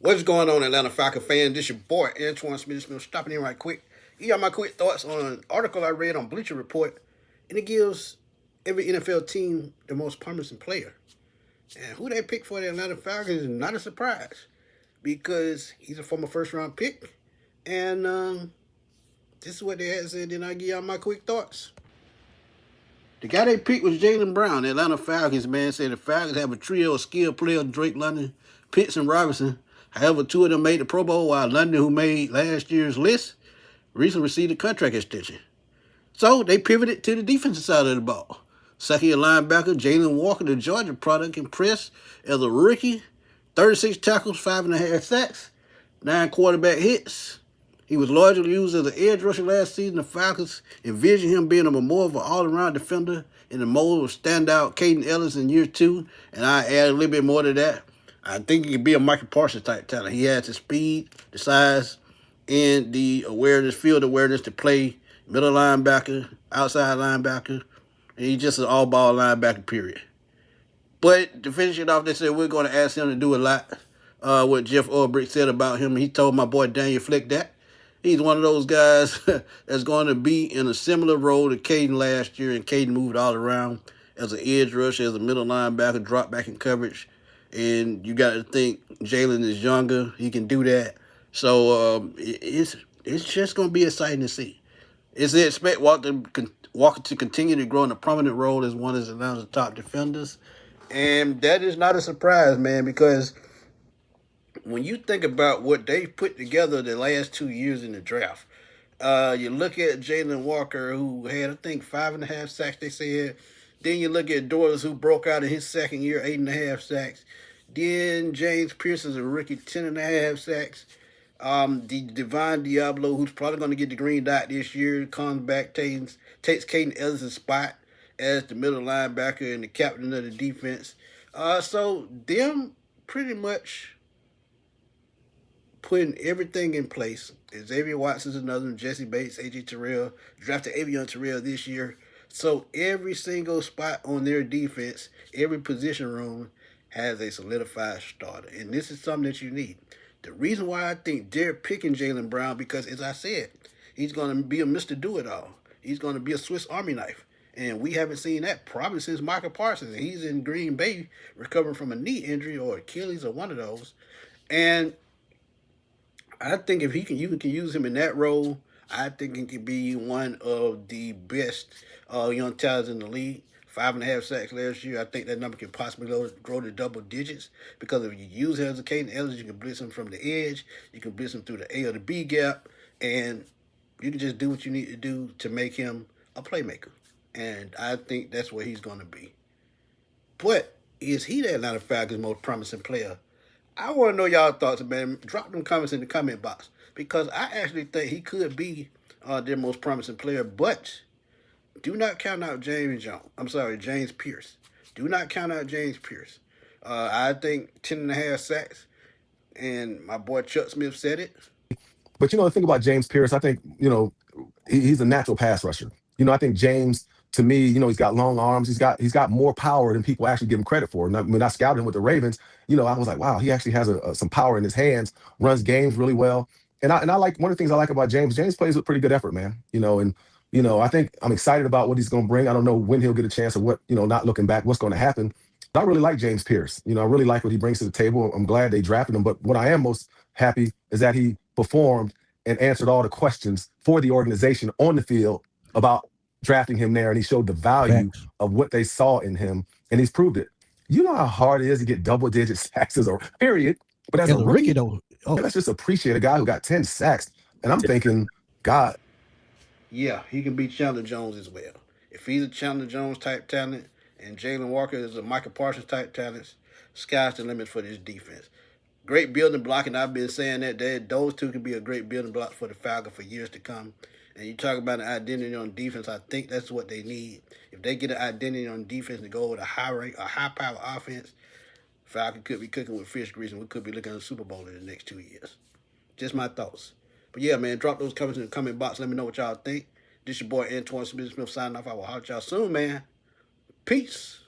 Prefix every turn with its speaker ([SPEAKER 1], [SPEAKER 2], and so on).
[SPEAKER 1] What's going on, Atlanta Falcon fan? This your boy, Antoine Smith. Stopping in right quick. You got my quick thoughts on an article I read on Bleacher Report, and it gives every NFL team the most promising player. And who they pick for the Atlanta Falcons is not a surprise because he's a former first round pick. And this is what they had said. Then I give y'all my quick thoughts. The guy they picked was Jaylen Brown. The Atlanta Falcons, man, said the Falcons have a trio of skilled players: Drake London, Pitts, and Robinson. However, two of them made the Pro Bowl, while London, who made last year's list, recently received a contract extension. So they pivoted to the defensive side of the ball. Second-year linebacker Jalen Walker, the Georgia product, impressed as a rookie. 36 tackles, 5.5 sacks, 9 quarterback hits. He was largely used as an edge rusher last season. The Falcons envisioned him being more of an all-around defender in the mold of standout Caden Ellis in year 2, and I add a little bit more to that. I think he could be a Michael Parsons type talent. He has the speed, the size, and the awareness, field awareness to play middle linebacker, outside linebacker, and he's just an all-ball linebacker, period. But to finish it off, they said we're going to ask him to do a lot. What Jeff Ulbrich said about him, he told my boy Daniel Flick that. He's one of those guys that's going to be in a similar role to Caden last year, and Caden moved all around as an edge rusher, as a middle linebacker, drop back in coverage. And you got to think Jalen is younger. He can do that. So it's just going to be exciting to see. It's to expect Walker to continue to grow in a prominent role as one of Atlanta's top defenders. And that is not a surprise, man, because when you think about what they put together the last 2 years in the draft, you look at Jalen Walker, who had, I think, 5.5 sacks, they said. Then you look at Doris, who broke out in his second year, 8.5 sacks. Then James Pierce is a rookie, 10.5 sacks. The Divine Diablo, who's probably going to get the green dot this year, comes back, takes Caden Ellis' spot as the middle linebacker and the captain of the defense. So them pretty much putting everything in place. Xavier Watson's another one, Jesse Bates, A.J. Terrell, drafted Avion Terrell this year. So every single spot on their defense, every position room has a solidified starter. And this is something that you need. The reason why I think they're picking Jaylen Brown, because as I said, he's going to be a Mr. Do-It-All. He's going to be a Swiss Army knife. And we haven't seen that probably since Michael Parsons. And he's in Green Bay recovering from a knee injury or Achilles or one of those. And I think if you can use him in that role, I think he could be one of the best young talents in the league. 5.5 sacks last year. I think that number can possibly grow to double digits because if you use him as a Caden Ellis, you can blitz him from the edge, you can blitz him through the A or the B gap, and you can just do what you need to do to make him a playmaker. And I think that's where he's going to be. But is he the Atlanta Falcons' most promising player? I want to know y'all thoughts, man. Drop them comments in the comment box because I actually think he could be their most promising player. But do not count out James Pierce. Do not count out James Pierce. I think 10.5 sacks, and my boy Chuck Smith said it.
[SPEAKER 2] But the thing about James Pierce, I think, he's a natural pass rusher. I think James, to me, he's got long arms. He's got more power than people actually give him credit for. And when I scouted him with the Ravens, I was like, wow, he actually has some power in his hands, runs games really well. And I like one of the things I like about James. James plays with pretty good effort, man. I think I'm excited about what he's going to bring. I don't know when he'll get a chance or what, not looking back, what's going to happen. But I really like James Pierce. I really like what he brings to the table. I'm glad they drafted him. But what I am most happy is that he performed and answered all the questions for the organization on the field about drafting him there. And he showed the value of what they saw in him. And he's proved it. You know how hard it is to get double-digit sacks as a period. But as a rookie, though, let's just appreciate a guy who got 10 sacks. And I'm thinking, God.
[SPEAKER 1] Yeah, he can be Chandler Jones as well. If he's a Chandler Jones type talent and Jalen Walker is a Michael Parsons type talent, sky's the limit for this defense. Great building block, and I've been saying that those two can be a great building block for the Falcons for years to come. And you talk about an identity on defense, I think that's what they need. If they get an identity on defense to go with a high-power offense, Falcons could be cooking with fish grease, and we could be looking at a Super Bowl in the next 2 years. Just my thoughts. But yeah, man, drop those comments in the comment box. Let me know what y'all think. This your boy Antoine Smith signing off. I will holler at y'all soon, man. Peace.